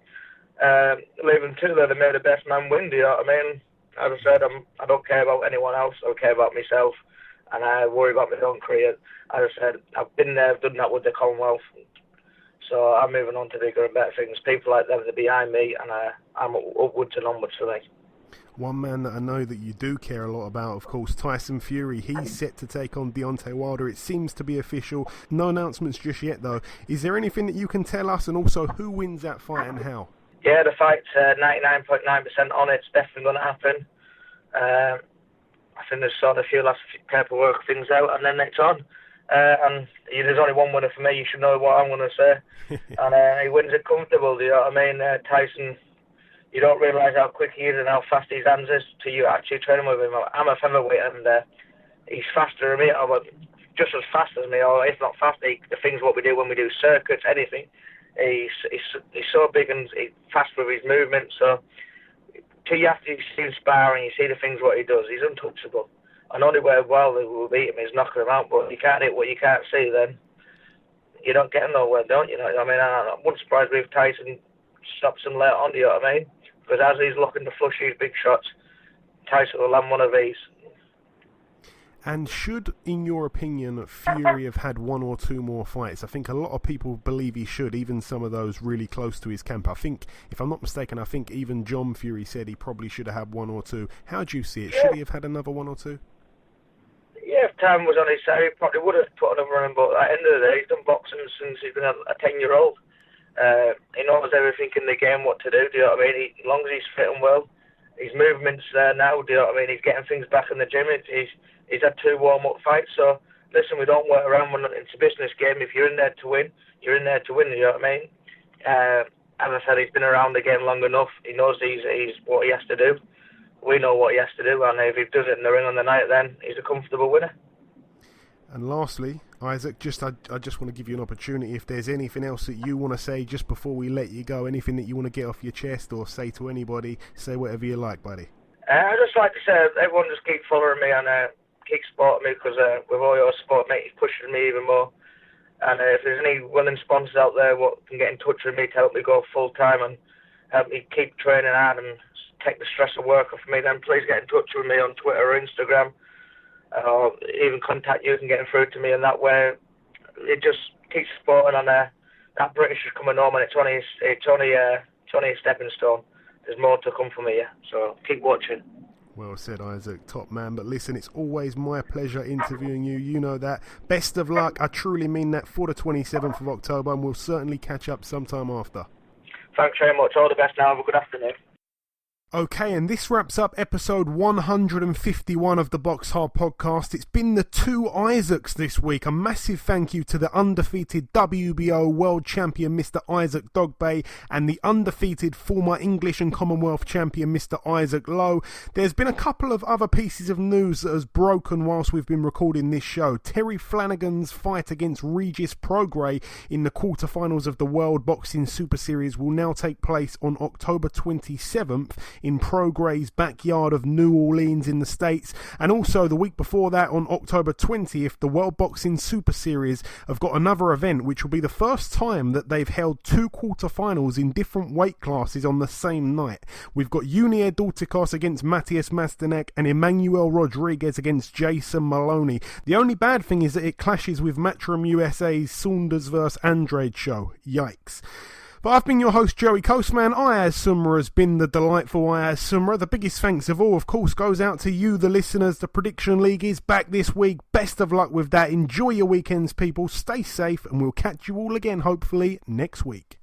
Leave him to there, they made the best man win, do you know what I mean? As I said, I don't care about anyone else. I care about myself, and I worry about my own career. As I said, I've been there, I've done that with the Commonwealth. So I'm moving on to bigger and better things. People like them are behind me, and I'm upwards and onwards for me. One man that I know that you do care a lot about, of course, Tyson Fury. He's set to take on Deontay Wilder. It seems to be official. No announcements just yet, though. Is there anything that you can tell us, and also who wins that fight and how? Yeah, the fight's 99.9% on it. It's definitely going to happen. I think there's sort of a few last paperwork things out, and then it's on. And there's only one winner for me. You should know what I'm going to say. And he wins it comfortable, do you know what I mean? Tyson, you don't realise how quick he is and how fast his hands is till you actually train with him. I'm a featherweight, and he's faster than me, or just as fast as me, or if not faster. The things what we do when we do circuits, anything. He's so big and he's fast with his movement. So till you actually see him sparring, you see the things what he does. He's untouchable. And only way Wilder will beat him is knocking him out. But you can't hit what you can't see. Then you don't get nowhere, don't you? I mean, I wouldn't surprise me if Tyson stops him later on. Do you know what I mean? Because as he's looking to flush these big shots, Tyson will land one of these. And should, in your opinion, Fury have had one or two more fights? I think a lot of people believe he should, even some of those really close to his camp. I think, if I'm not mistaken, I think even John Fury said he probably should have had one or two. How do you see it? Should he have had another one or two? Yeah, if time was on his side, he probably would have put another on him. But at the end of the day, he's done boxing since he's been a 10-year-old. He knows everything in the game, what to do. Do you know what I mean? As long as he's fitting well, his movement's there now. Do you know what I mean? He's getting things back in the gym. He's had 2 warm-up fights. So listen, we don't work around. It's a business game. If you're in there to win, you're in there to win. You know what I mean? As I said, he's been around the game long enough. He knows he's what he has to do. We know what he has to do, and if he does it in the ring on the night, then he's a comfortable winner. And lastly, Isaac, I just want to give you an opportunity. If there's anything else that you want to say just before we let you go, anything that you want to get off your chest or say to anybody, say whatever you like, buddy. I'd just like to say, everyone just keep following me and keep supporting me, because with all your support, mate, it's pushing me even more. And if there's any willing sponsors out there what can get in touch with me to help me go full time and help me keep training hard and take the stress of work off me, then please get in touch with me on Twitter or Instagram, or even contact you and getting through to me in that way. It just keeps supporting on that British is coming home, and it's only a stepping stone. There's more to come for me, yeah. So keep watching. Well said, Isaac, top man. But listen, it's always my pleasure interviewing you. You know that. Best of luck. I truly mean that, for the 27th of October, and we'll certainly catch up sometime after. Thanks very much. All the best now. Have a good afternoon. Okay, and this wraps up episode 151 of the BoxHard Podcast. It's been the two Isaacs this week. A massive thank you to the undefeated WBO World Champion, Mr. Isaac Dogboe, and the undefeated former English and Commonwealth Champion, Mr. Isaac Lowe. There's been a couple of other pieces of news that has broken whilst we've been recording this show. Terry Flanagan's fight against Regis Prograis in the quarterfinals of the World Boxing Super Series will now take place on October 27th in Prograis' backyard of New Orleans in the States. And also the week before that, on October 20th, the World Boxing Super Series have got another event, which will be the first time that they've held two quarterfinals in different weight classes on the same night. We've got Junior Dorticos against Matthias Mastanek and Emmanuel Rodriguez against Jason Maloney. The only bad thing is that it clashes with Matchroom USA's Saunders vs. Andrade show. Yikes. But I've been your host, Joey Coastman. Ayaz Sumra has been the delightful Ayaz Sumra. The biggest thanks of all, of course, goes out to you, the listeners. The Prediction League is back this week. Best of luck with that. Enjoy your weekends, people. Stay safe, and we'll catch you all again, hopefully, next week.